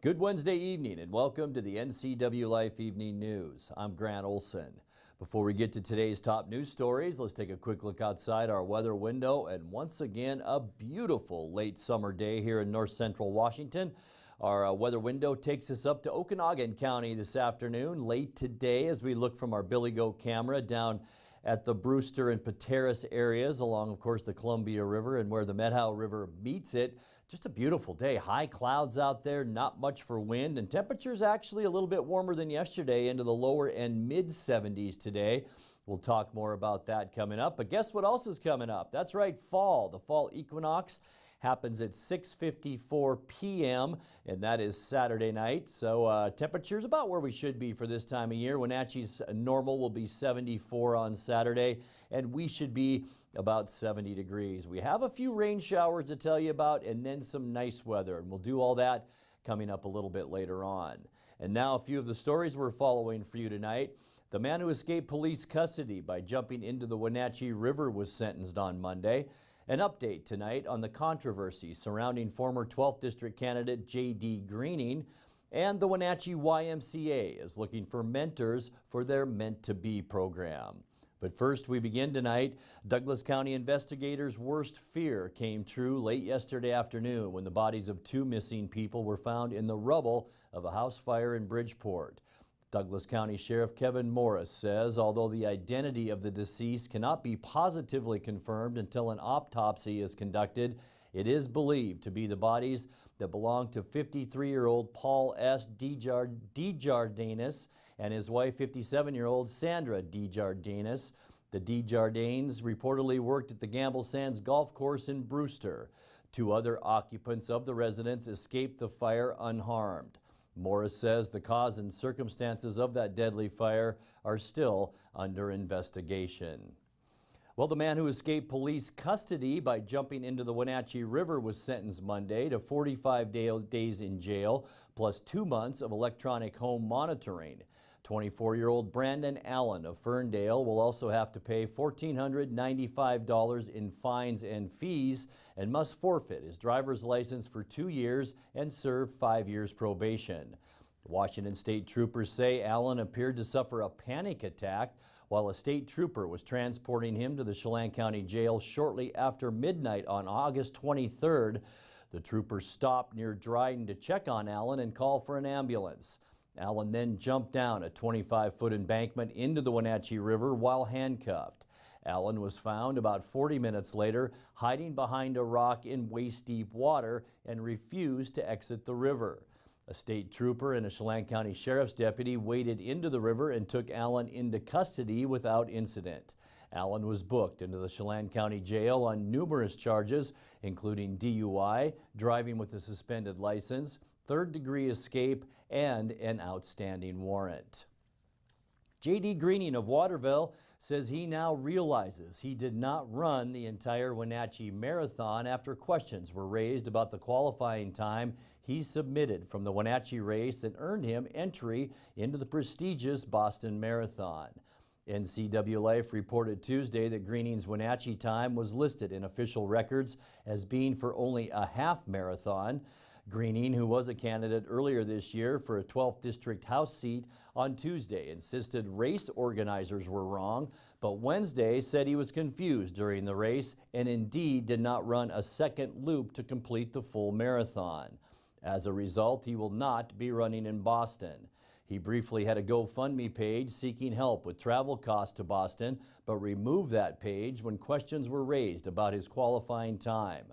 Good Wednesday evening and welcome to the Ncwlife Evening News. I'm Grant Olson. Before we get to today's top news stories, let's take a quick look outside our weather window, and once again a beautiful late summer day here in north central Washington. Our weather window takes us up to Okanagan County this afternoon, late today, as we look from our Billy Goat camera down at the Brewster and Pateros areas along, of course, the Columbia River and where the Methow River meets it. Just a beautiful day. High clouds out there, not much for wind, and temperatures actually a little bit warmer than yesterday, into the lower and mid 70s today. We'll talk more about that coming up. But guess what else is coming up? That's right, fall. The fall equinox happens at 6:54 p.m. and that is Saturday night. So temperatures about where we should be for this time of year. Wenatchee's normal will be 74 on Saturday, and we should be about 70 degrees. We have a few rain showers to tell you about, and then some nice weather, and we'll do all that coming up a little bit later on. And now a few of the stories we're following for you tonight. The man who escaped police custody by jumping into the Wenatchee River was sentenced on Monday. An update tonight on the controversy surrounding former 12th District candidate J.D. Greening, and the Wenatchee YMCA is looking for mentors for their Meant to Be program. But first, we begin tonight. Douglas County investigators' worst fear came true late yesterday afternoon when the bodies of two missing people were found in the rubble of a house fire in Bridgeport. Douglas County Sheriff Kevin Morris says although the identity of the deceased cannot be positively confirmed until an autopsy is conducted, it is believed to be the bodies that belong to 53-year-old Paul S. DeJardanis and his wife, 57-year-old Sandra DeJardanis. The DeJardanes reportedly worked at the Gamble Sands Golf Course in Brewster. Two other occupants of the residence escaped the fire unharmed. Morris says the cause and circumstances of that deadly fire are still under investigation. Well, the man who escaped police custody by jumping into the Wenatchee River was sentenced Monday to 45 days in jail, plus 2 months of electronic home monitoring. 24-year-old Brandon Allen of Ferndale will also have to pay $1,495 in fines and fees and must forfeit his driver's license for 2 years and serve 5 years probation. Washington State troopers say Allen appeared to suffer a panic attack while a state trooper was transporting him to the Chelan County Jail shortly after midnight on August 23rd. The trooper stopped near Dryden to check on Allen and call for an ambulance. Allen then jumped down a 25-foot embankment into the Wenatchee River while handcuffed. Allen was found about 40 minutes later hiding behind a rock in waist-deep water and refused to exit the river. A state trooper and a Chelan County Sheriff's deputy waded into the river and took Allen into custody without incident. Allen was booked into the Chelan County Jail on numerous charges, including DUI, driving with a suspended license, third-degree escape, and an outstanding warrant. J.D. Greening of Waterville says he now realizes he did not run the entire Wenatchee Marathon after questions were raised about the qualifying time he submitted from the Wenatchee race that earned him entry into the prestigious Boston Marathon. Ncwlife reported Tuesday that Greening's Wenatchee time was listed in official records as being for only a half marathon. Greening, who was a candidate earlier this year for a 12th District House seat, on Tuesday insisted race organizers were wrong, but Wednesday said he was confused during the race and indeed did not run a second loop to complete the full marathon. As a result, he will not be running in Boston. He briefly had a GoFundMe page seeking help with travel costs to Boston, but removed that page when questions were raised about his qualifying time.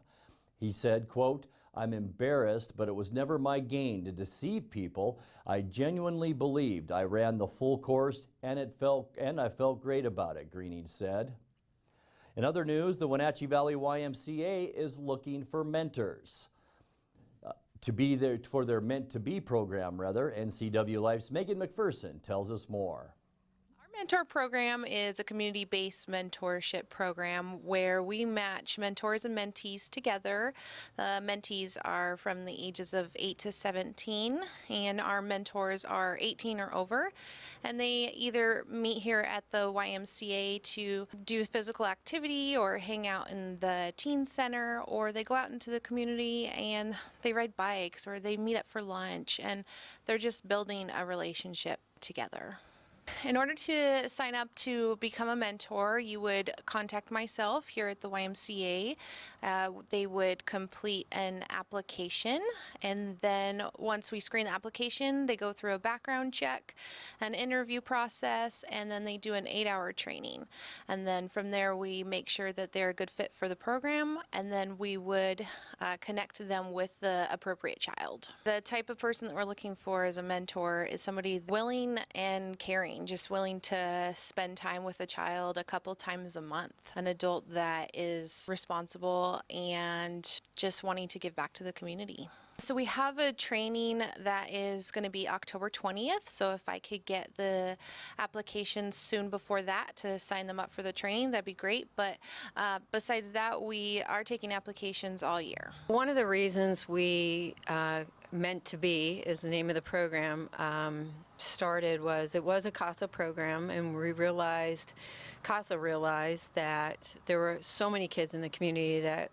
He said, quote, "I'm embarrassed, but it was never my gain to deceive people. I genuinely believed I ran the full course and I felt great about it," Greening said. In other news, the Wenatchee Valley YMCA is looking for mentors to be there for their Meant to Be program, Ncwlife's Megan McPherson tells us more. Our Mentor program is a community-based mentorship program where we match mentors and mentees together. The mentees are from the ages of 8 to 17, and our mentors are 18 or over. And they either meet here at the YMCA to do physical activity or hang out in the teen center, or they go out into the community and they ride bikes or they meet up for lunch, and they're just building a relationship together. In order to sign up to become a mentor, you would contact myself here at the YMCA. They would complete an application, and then once we screen the application, they go through a background check, an interview process, and then they do an 8-hour training. And then from there, we make sure that they're a good fit for the program, and then we would connect them with the appropriate child. The type of person that we're looking for as a mentor is somebody willing and caring, just willing to spend time with a child a couple times a month. An adult that is responsible and just wanting to give back to the community. So we have a training that is going to be October 20th. So if I could get the applications soon before that to sign them up for the training, that'd be great. But besides that, we are taking applications all year. One of the reasons we Meant to Be is the name of the program, started was it was a CASA program, and CASA realized that there were so many kids in the community that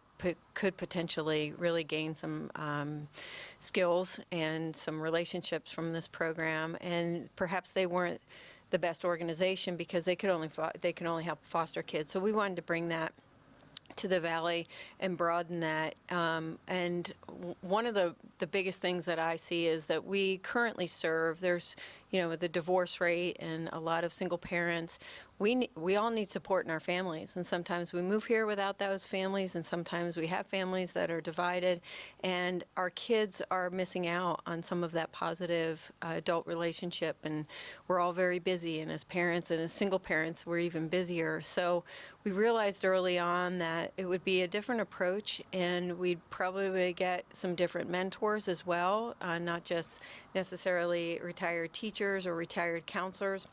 could potentially really gain some skills and some relationships from this program, and perhaps they weren't the best organization because they could only help foster kids. So we wanted to bring that to the Valley and broaden that. And one of the biggest things that I see is that we currently serve, there's, the divorce rate and a lot of single parents, we all need support in our families. And sometimes we move here without those families, and sometimes we have families that are divided, and our kids are missing out on some of that positive adult relationship. And we're all very busy, and as parents and as single parents, we're even busier. So we realized early on that it would be a different approach, and we'd probably get some different mentors as well, not just necessarily retired teachers or retired counselors,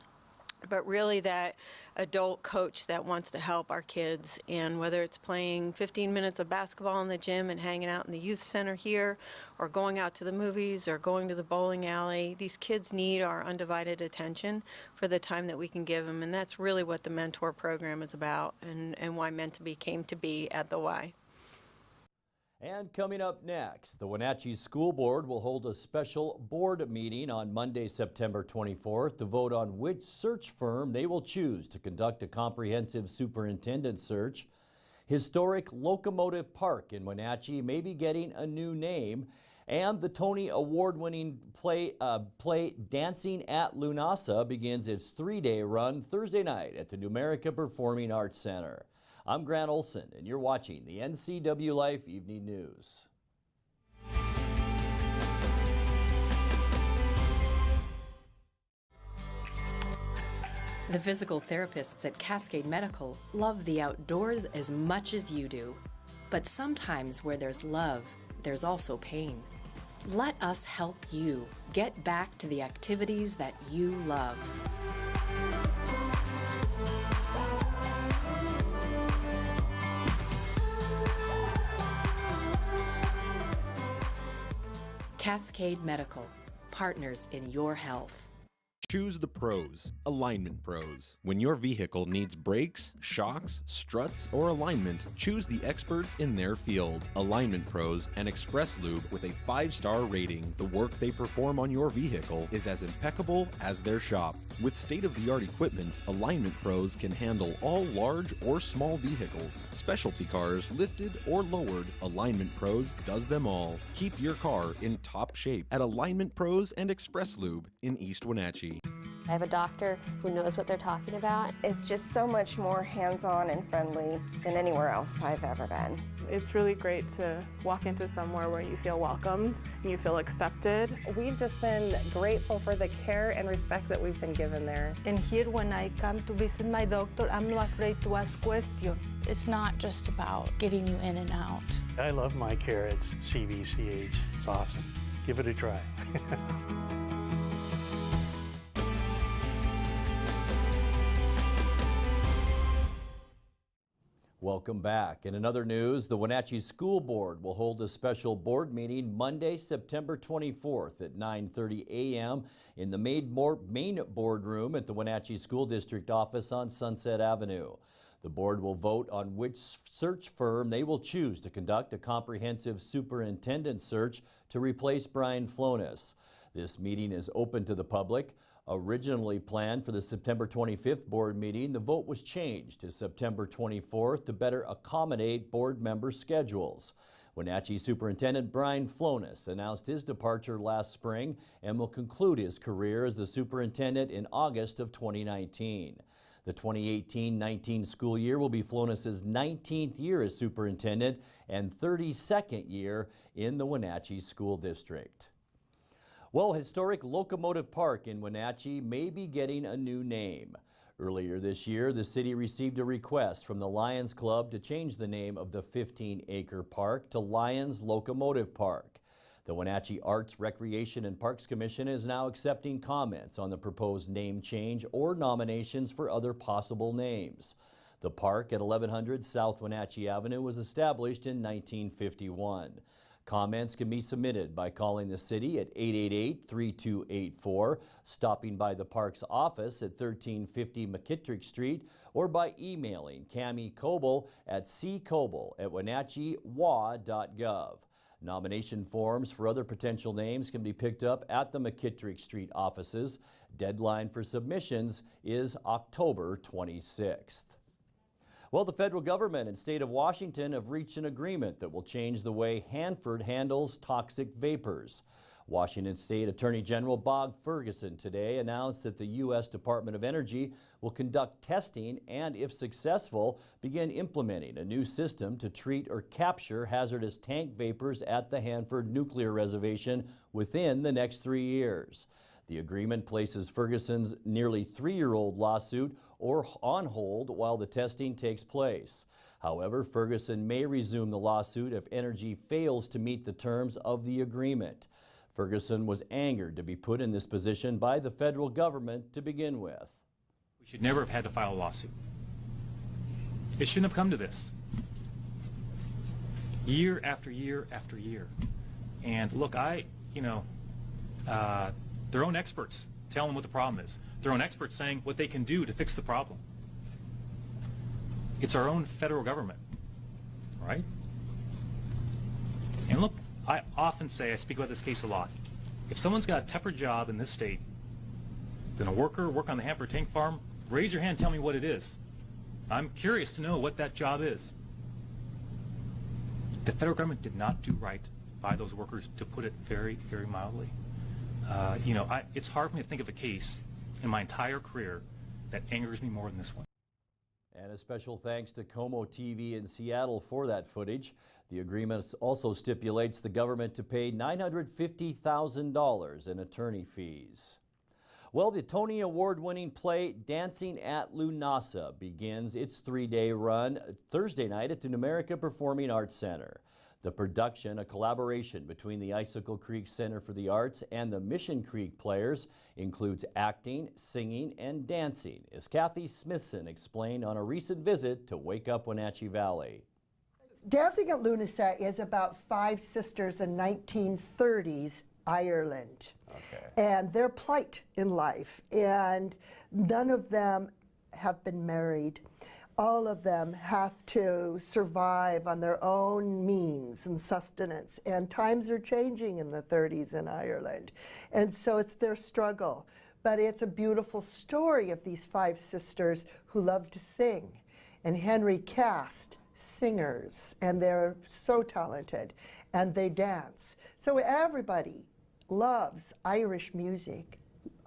but really that adult coach that wants to help our kids. And whether it's playing 15 minutes of basketball in the gym and hanging out in the youth center here, or going out to the movies, or going to the bowling alley, these kids need our undivided attention for the time that we can give them. And that's really what the mentor program is about, and why Meant to Be came to be at the Y. And coming up next, the Wenatchee School Board will hold a special board meeting on Monday, September 24th to vote on which search firm they will choose to conduct a comprehensive superintendent search. Historic Locomotive Park in Wenatchee may be getting a new name, and the Tony Award-winning play Dancing at Lunasa begins its 3-day run Thursday night at the Numerica Performing Arts Center. I'm Grant Olson, and you're watching the Ncwlife Evening News. The physical therapists at Cascade Medical love the outdoors as much as you do. But sometimes where there's love, there's also pain. Let us help you get back to the activities that you love. Cascade Medical, partners in your health. Choose the pros, Alignment Pros. When your vehicle needs brakes, shocks, struts, or alignment, choose the experts in their field. Alignment Pros and Express Lube with a 5-star rating. The work they perform on your vehicle is as impeccable as their shop. With state-of-the-art equipment, Alignment Pros can handle all large or small vehicles, specialty cars, lifted or lowered. Alignment Pros does them all. Keep your car in top shape at Alignment Pros and Express Lube in East Wenatchee. I have a doctor who knows what they're talking about. It's just so much more hands-on and friendly than anywhere else I've ever been. It's really great to walk into somewhere where you feel welcomed and you feel accepted. We've just been grateful for the care and respect that we've been given there. And here when I come to visit my doctor, I'm not afraid to ask questions. It's not just about getting you in and out. I love my care at CVCH. It's awesome. Give it a try. Welcome back. In another news, the Wenatchee School Board will hold a special board meeting Monday, September 24th at 9:30 a.m. in the main boardroom at the Wenatchee School District office on Sunset Avenue. The board will vote on which search firm they will choose to conduct a comprehensive superintendent search to replace Brian Flonis. This meeting is open to the public. Originally planned for the September 25th board meeting, the vote was changed to September 24th to better accommodate board member schedules. Wenatchee Superintendent Brian Flonis announced his departure last spring and will conclude his career as the superintendent in August of 2019. The 2018-19 school year will be Flonis's 19th year as superintendent and 32nd year in the Wenatchee School District. Well, historic Locomotive Park in Wenatchee may be getting a new name. Earlier this year, the city received a request from the Lions Club to change the name of the 15-acre park to Lions Locomotive Park. The Wenatchee Arts, Recreation and Parks Commission is now accepting comments on the proposed name change or nominations for other possible names. The park at 1100 South Wenatchee Avenue was established in 1951. Comments can be submitted by calling the city at 888-3284, stopping by the park's office at 1350 McKittrick Street, or by emailing Cami Coble at ccoble@wenatcheewa.gov. Nomination forms for other potential names can be picked up at the McKittrick Street offices. Deadline for submissions is October 26th. Well, the federal government and state of Washington have reached an agreement that will change the way Hanford handles toxic vapors. Washington State Attorney General Bob Ferguson today announced that the U.S. Department of Energy will conduct testing and, if successful, begin implementing a new system to treat or capture hazardous tank vapors at the Hanford Nuclear Reservation within the next 3 years. The agreement places Ferguson's nearly 3-year-old lawsuit on hold while the testing takes place. However, Ferguson may resume the lawsuit if Energy fails to meet the terms of the agreement. Ferguson was angered to be put in this position by the federal government to begin with. We should never have had to file a lawsuit. It shouldn't have come to this. Year after year after year. And look, their own experts tell them what the problem is. Their own experts saying what they can do to fix the problem. It's our own federal government, right? And look, I often say, I speak about this case a lot, if someone's got a tougher job in this state than a worker working on the Hanford Tank Farm, raise your hand and tell me what it is. I'm curious to know what that job is. The federal government did not do right by those workers, to put it very, very mildly. It's hard for me to think of a case in my entire career that angers me more than this one. And a special thanks to Como TV in Seattle for that footage. The agreement also stipulates the government to pay $950,000 in attorney fees. Well, the Tony Award-winning play Dancing at Lunasa begins its 3-day run Thursday night at the Numerica Performing Arts Center. The production, a collaboration between the Icicle Creek Center for the Arts and the Mission Creek Players, includes acting, singing, and dancing, as Kathy Smithson explained on a recent visit to Wake Up Wenatchee Valley. Dancing at Lunasa is about 5 sisters in 1930s Ireland, and their plight in life, and none of them have been married. All of them have to survive on their own means and sustenance, and times are changing in the 30s in Ireland, and so it's their struggle. But it's a beautiful story of these 5 sisters who love to sing, and Henry cast singers, and they're so talented, and they dance. So everybody loves Irish music,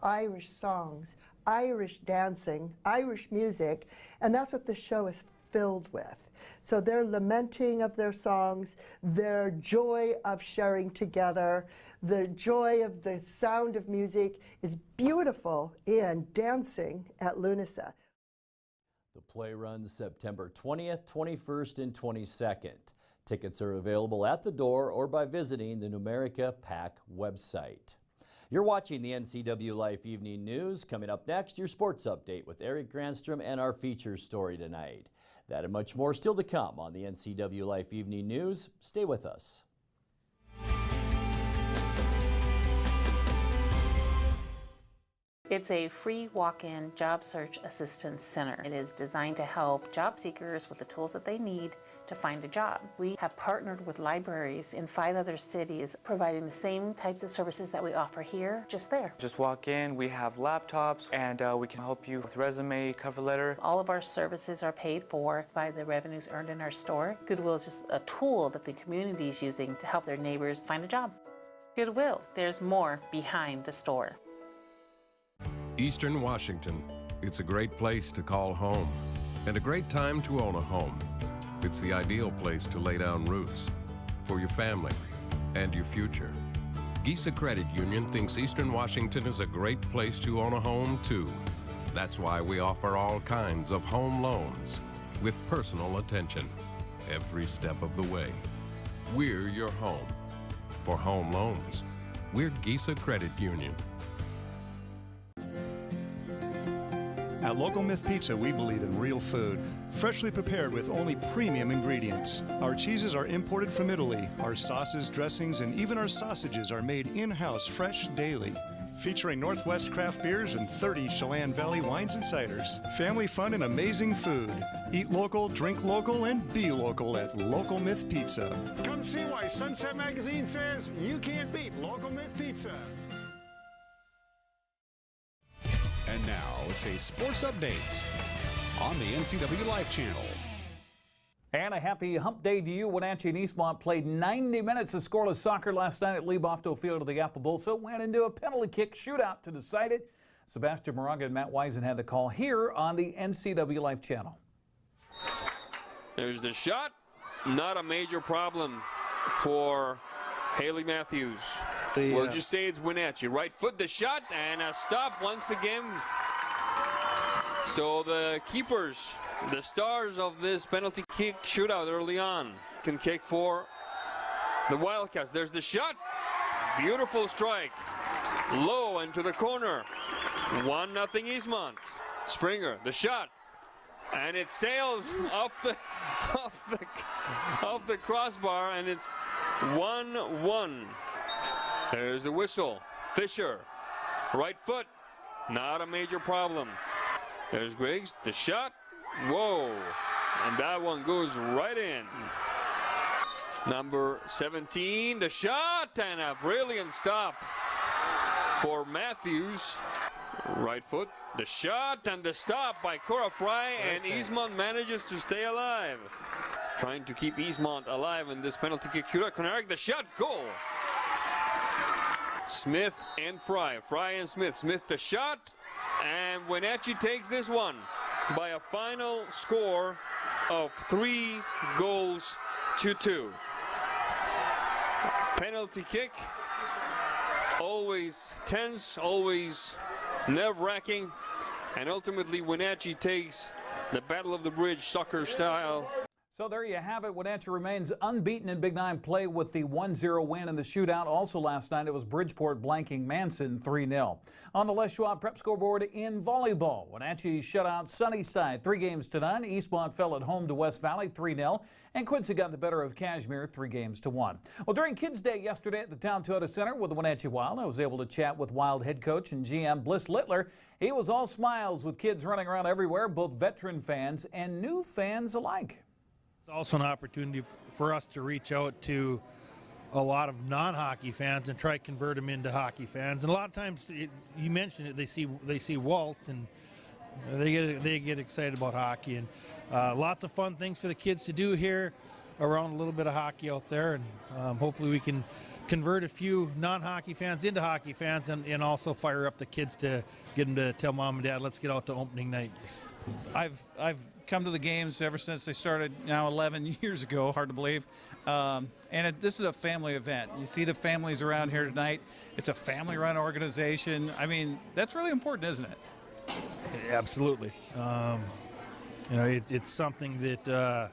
Irish songs, Irish dancing, Irish music, and that's what the show is filled with. So their lamenting of their songs, their joy of sharing together, the joy of the sound of music is beautiful in Dancing at Lunasa. The play runs September 20th, 21st, and 22nd. Tickets are available at the door or by visiting the Numerica PAC website. You're watching the Ncwlife Evening News. Coming up next, your sports update with Eric Granstrom and our feature story tonight. That and much more still to come on the Ncwlife Evening News. Stay with us. It's a free walk-in job search assistance center. It is designed to help job seekers with the tools that they need to find a job. We have partnered with libraries in 5 other cities, providing the same types of services that we offer here, just there. Just walk in, we have laptops, and we can help you with resume, cover letter. All of our services are paid for by the revenues earned in our store. Goodwill is just a tool that the community is using to help their neighbors find a job. Goodwill, there's more behind the store. Eastern Washington. It's a great place to call home and a great time to own a home. It's the ideal place to lay down roots for your family and your future. Gisa Credit Union thinks Eastern Washington is a great place to own a home too. That's why we offer all kinds of home loans with personal attention every step of the way. We're your home. For home loans, we're Gisa Credit Union. At Local Myth Pizza, we believe in real food, freshly prepared with only premium ingredients. Our cheeses are imported from Italy. Our sauces, dressings, and even our sausages are made in-house fresh daily. Featuring Northwest craft beers and 30 Chelan Valley wines and ciders. Family fun and amazing food. Eat local, drink local, and be local at Local Myth Pizza. Come see why Sunset Magazine says you can't beat Local Myth Pizza. And now it's a sports update on the Ncwlife channel. And a happy hump day to you. Wenatchee and Eastmont played 90 minutes of scoreless soccer last night at Lee-Bofto Field of the Apple Bowl, so it went into a penalty kick shootout to decide it. Sebastian Moraga and Matt Wisen had the call here on the Ncwlife channel. There's the shot. Not a major problem for Haley Matthews. We'll just say it's Wenatchee. Right foot, the shot, and a stop once again. So the keepers, the stars of this penalty kick shootout early on, can kick for the Wildcats. There's the shot. Beautiful strike. Low into the corner. 1-0 Eastmont. Springer, the shot. And it sails off the crossbar, and it's 1-1. There's the whistle. Fisher, right foot, not a major problem. There's Griggs, the shot. Whoa, and that one goes right in. Number 17, the shot, and a brilliant stop for Matthews. Right foot, the shot, and the stop by Cora Fry, and Eastmont manages to stay alive. Trying to keep Eastmont alive in this penalty kick shootout. Konarek, the shot, goal. Smith and Fry. Fry and Smith. Smith the shot. And Wenatchee takes this one by a final score of 3-2. Penalty kick. Always tense, always nerve-wracking. And ultimately Wenatchee takes the Battle of the Bridge soccer style. So there you have it. Wenatchee remains unbeaten in Big 9 play with the 1-0 win in the shootout. Also last night it was Bridgeport blanking Manson 3-0. On the Les Schwab Prep scoreboard in volleyball, Wenatchee shut out Sunnyside 3-0. Eastmont fell at home to West Valley 3-0. And Quincy got the better of Kashmir 3-1. Well, during Kids Day yesterday at the Town Toyota Center with the Wenatchee Wild, I was able to chat with Wild head coach and GM Bliss Littler. He was all smiles with kids running around everywhere, both veteran fans and new fans alike. It's also an opportunity for us to reach out to a lot of non-hockey fans and try to convert them into hockey fans. And a lot of times, you mentioned it, they see Walt and they get excited about hockey. And lots of fun things for the kids to do here around a little bit of hockey out there. And hopefully we can convert a few non-hockey fans into hockey fans and also fire up the kids to get them to tell mom and dad, let's get out to opening night. I've come to the games ever since they started now 11 years ago, hard to believe. This is a family event. You see the families around here tonight. It's a family-run organization. I mean, that's really important, isn't it? Absolutely. It's something that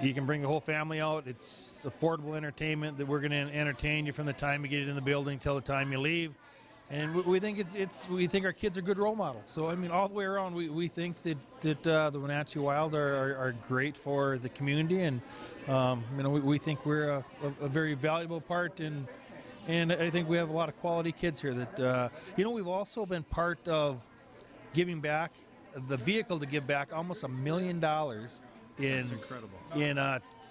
you can bring the whole family out. It's affordable entertainment that we're going to entertain you from the time you get in the building till the time you leave. And we think we think our kids are good role models. So I mean, all the way around, we think that the Wenatchee Wild are great for the community, and we think we're a very valuable part, and I think we have a lot of quality kids here. That we've also been part of giving back, the vehicle to give back almost $1 million in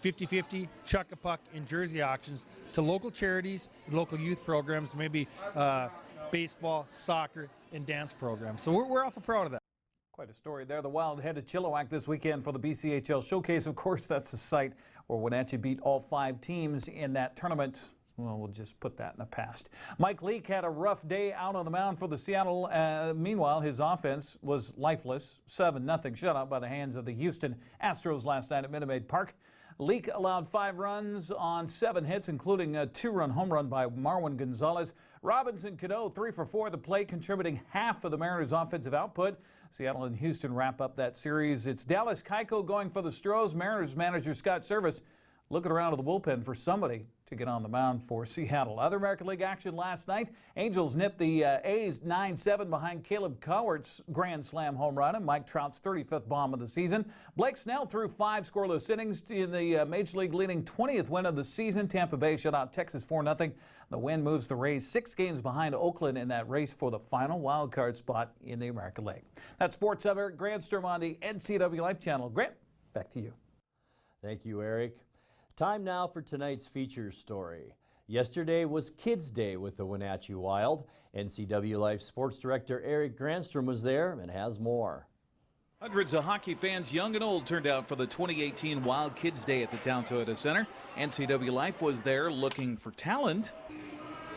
50-50, Chuck-a-Puck, and jersey auctions to local charities, local youth programs, maybe baseball, soccer, and dance programs. So we're awful proud of that. Quite a story there. The Wild headed Chilliwack this weekend for the BCHL Showcase. Of course, that's the site where Wenatchee beat all 5 teams in that tournament. Well, we'll just put that in the past. Mike Leake had a rough day out on the mound for the Seattle. Meanwhile, his offense was lifeless. 7-0 shutout by the hands of the Houston Astros last night at Minute Maid Park. Leake allowed 5 runs on 7 hits, including a 2-run home run by Marwin Gonzalez. Robinson Cano 3 for 4 at the plate, contributing half of the Mariners' offensive output. Seattle and Houston wrap up that series. It's Dallas Keuchel going for the Stros. Mariners manager Scott Service looking around to the bullpen for somebody to get on the mound for Seattle. Other American League action last night. Angels nipped the A's 9-7 behind Caleb Cowart's grand slam home run and Mike Trout's 35th bomb of the season. Blake Snell threw 5 scoreless innings in the Major League leading 20th win of the season. Tampa Bay shut out Texas 4-0. The win moves the Rays 6 games behind Oakland in that race for the final wild card spot in the American League. That's Sports Hub. Eric Granstrom on the Ncwlife channel. Grant, back to you. Thank you, Eric. Time now for tonight's feature story. Yesterday was Kids Day with the Wenatchee Wild. Ncwlife Sports Director Eric Granstrom was there and has more. Hundreds of hockey fans, young and old, turned out for the 2018 Wild Kids Day at the Town Toyota Center. Ncwlife was there looking for talent.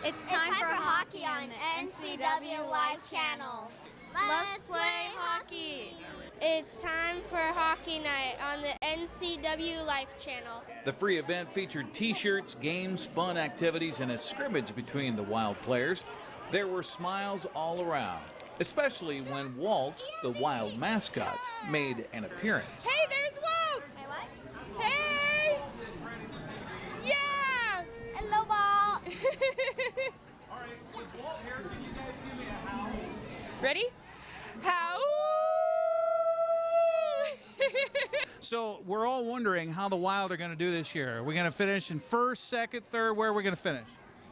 It's time for hockey on Ncwlife channel. Let's play hockey. It's time for hockey night on the Ncwlife channel. The free event featured t-shirts, games, fun activities, and a scrimmage between the Wild players. There were smiles all around, especially when Walt, the Wild mascot, made an appearance. Hey, there's Walt! Hey, what? Hey! Yeah! Hello, Walt! All right, with Walt here, can you guys give me a howl? Ready? How? So we're all wondering how the Wild are going to do this year. Are we going to finish in first, second, third? Where are we going to finish?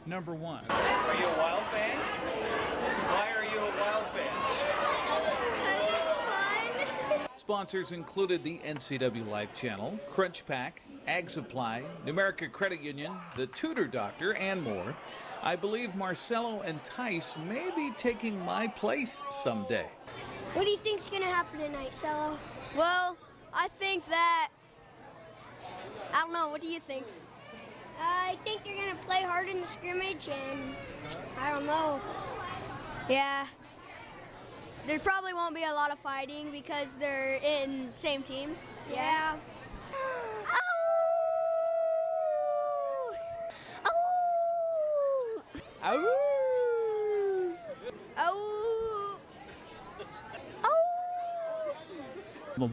Number 1. Are you a Wild fan? Why are you a Wild fan? Sponsors included the Ncwlife channel, Crunch Pack, Ag Supply, Numerica Credit Union, the Tudor Doctor, and more. I believe Marcelo and Tice may be taking my place someday. What do you think's going to happen tonight, Cello? Well, I think that, I don't know, what do you think? I think they're going to play hard in the scrimmage, and I don't know. Yeah, there probably won't be a lot of fighting because they're in same teams. Yeah.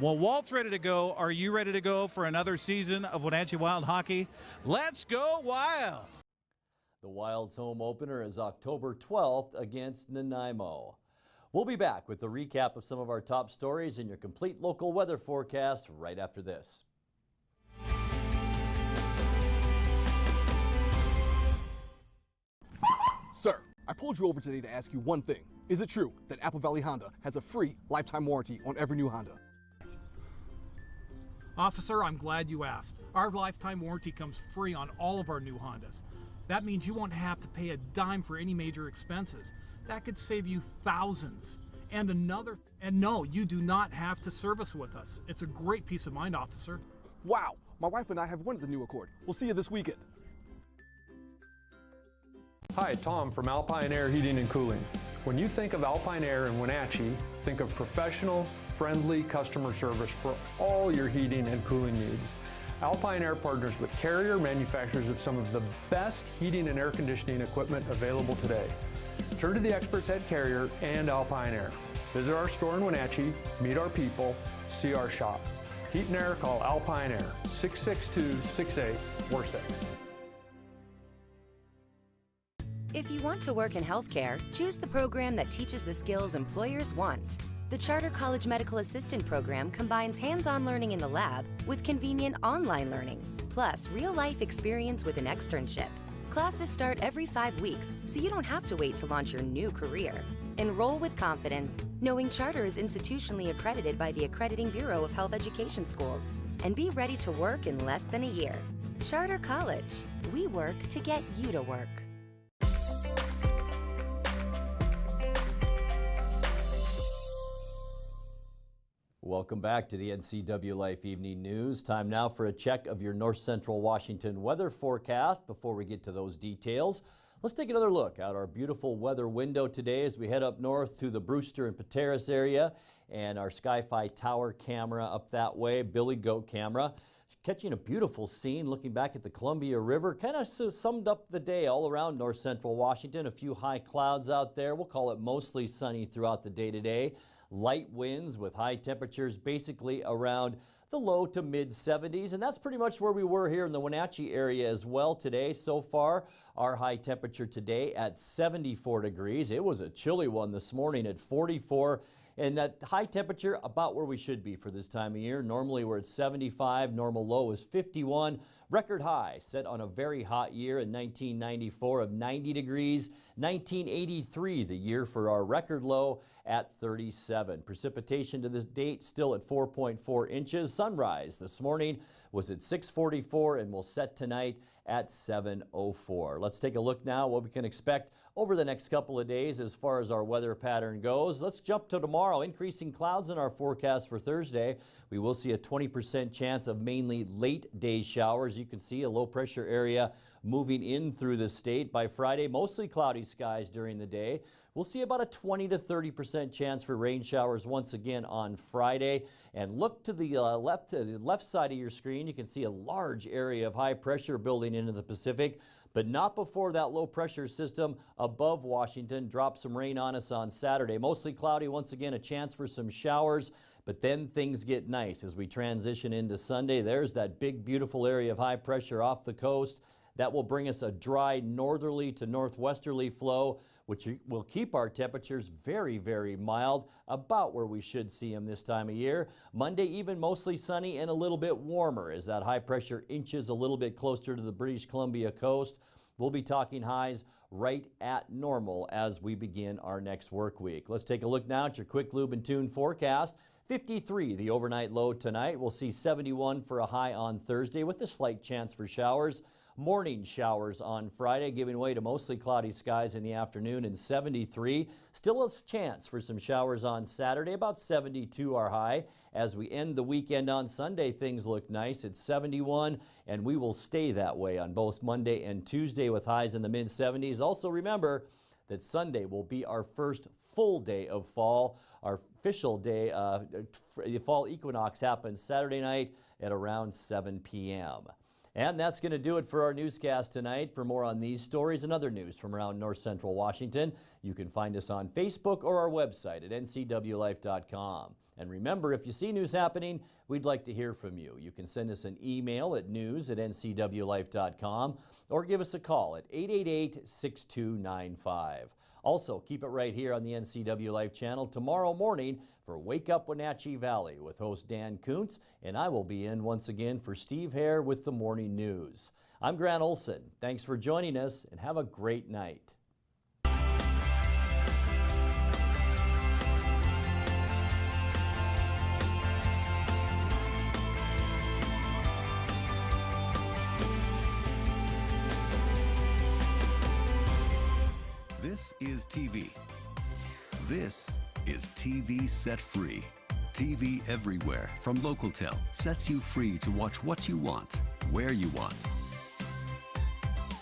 Well, Walt's ready to go. Are you ready to go for another season of Wenatchee Wild hockey? Let's go Wild! The Wild's home opener is October 12th against Nanaimo. We'll be back with the recap of some of our top stories and your complete local weather forecast right after this. Sir, I pulled you over today to ask you one thing. Is it true that Apple Valley Honda has a free lifetime warranty on every new Honda? Officer, I'm glad you asked. Our lifetime warranty comes free on all of our new Hondas. That means you won't have to pay a dime for any major expenses. That could save you thousands. And no, you do not have to service with us. It's a great peace of mind, officer. Wow, my wife and I have wanted the new Accord. We'll see you this weekend. Hi, Tom from Alpine Air Heating and Cooling. When you think of Alpine Air in Wenatchee, think of professional, friendly customer service for all your heating and cooling needs. Alpine Air partners with Carrier, manufacturers of some of the best heating and air conditioning equipment available today. Turn to the experts at Carrier and Alpine Air. Visit our store in Wenatchee, meet our people, see our shop. Heat and air, call Alpine Air, 662-6846. If you want to work in healthcare, choose the program that teaches the skills employers want. The Charter College Medical Assistant Program combines hands-on learning in the lab with convenient online learning, plus real-life experience with an externship. Classes start every 5 weeks, so you don't have to wait to launch your new career. Enroll with confidence, knowing Charter is institutionally accredited by the Accrediting Bureau of Health Education Schools, and be ready to work in less than a year. Charter College. We work to get you to work. Welcome back to the Ncwlife Evening News. Time now for a check of your North Central Washington weather forecast. Before we get to those details, let's take another look out our beautiful weather window today as we head up north to the Brewster and Pateros area and our Sky-Fi Tower camera up that way, Billy Goat camera. Catching a beautiful scene looking back at the Columbia River. Kind of summed up the day all around North Central Washington. A few high clouds out there. We'll call it mostly sunny throughout the day today. Light winds with high temperatures basically around the low to mid 70s, and that's pretty much where we were here in the Wenatchee area as well today. So far, our high temperature today at 74 degrees. It was a chilly one this morning at 44, and that high temperature about where we should be for this time of year. Normally we're at 75, normal low is 51. Record high set on a very hot year in 1994 of 90 degrees. 1983 the year for our record low at 37. Precipitation to this date still at 4.4 inches. Sunrise this morning was at 6:44 and will set tonight at 7:04. Let's take a look now what we can expect over the next couple of days as far as our weather pattern goes. Let's jump to tomorrow. Increasing clouds in our forecast for Thursday. We will see a 20% chance of mainly late day showers. You can see a low pressure area moving in through the state. By Friday, mostly cloudy skies during the day. We'll see about a 20 to 30% chance for rain showers once again on Friday. And look to the left side of your screen. You can see a large area of high pressure building into the Pacific, but not before that low pressure system above Washington drops some rain on us on Saturday. Mostly cloudy, once again a chance for some showers, but then things get nice as we transition into Sunday. There's that big beautiful area of high pressure off the coast. That will bring us a dry northerly to northwesterly flow, which will keep our temperatures very, very mild, about where we should see them this time of year. Monday, even mostly sunny and a little bit warmer as that high pressure inches a little bit closer to the British Columbia coast. We'll be talking highs right at normal as we begin our next work week. Let's take a look now at your quick lube and tune forecast. 53 the overnight low tonight. We'll see 71 for a high on Thursday with a slight chance for showers. Morning showers on Friday, giving way to mostly cloudy skies in the afternoon, and 73. Still a chance for some showers on Saturday, about 72 our high. As we end the weekend on Sunday, things look nice. It's 71, and we will stay that way on both Monday and Tuesday with highs in the mid-70s. Also remember that Sunday will be our first full day of fall. Our official day, the fall equinox happens Saturday night at around 7 p.m. And that's going to do it for our newscast tonight. For more on these stories and other news from around North Central Washington, you can find us on Facebook or our website at ncwlife.com. And remember, if you see news happening, we'd like to hear from you. You can send us an email at news@ncwlife.com or give us a call at 888-6295. Also, keep it right here on the NCW Life channel tomorrow morning for Wake Up Wenatchee Valley with host Dan Kuntz, and I will be in once again for Steve Hare with the morning news. I'm Grant Olson. Thanks for joining us, and have a great night. This is TV. This is TV Set Free. TV everywhere from LocalTel sets you free to watch what you want, where you want.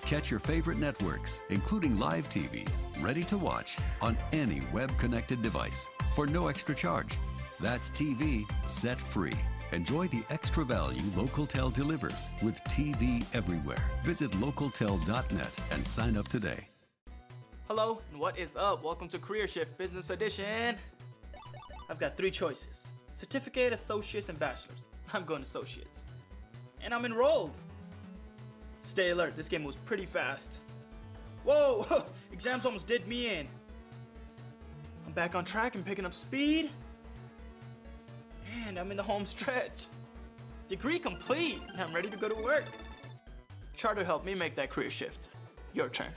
Catch your favorite networks, including live TV, ready to watch on any web-connected device for no extra charge. That's TV Set Free. Enjoy the extra value LocalTel delivers with TV everywhere. Visit localtel.net and sign up today. Hello, and what is up? Welcome to Career Shift Business Edition. I've got 3 choices: certificate, associates, and bachelor's. I'm going associates. And I'm enrolled. Stay alert, this game moves pretty fast. Whoa, Exams almost did me in. I'm back on track and picking up speed. And I'm in the home stretch. Degree complete. I'm ready to go to work. Charter helped me make that career shift. Your turn.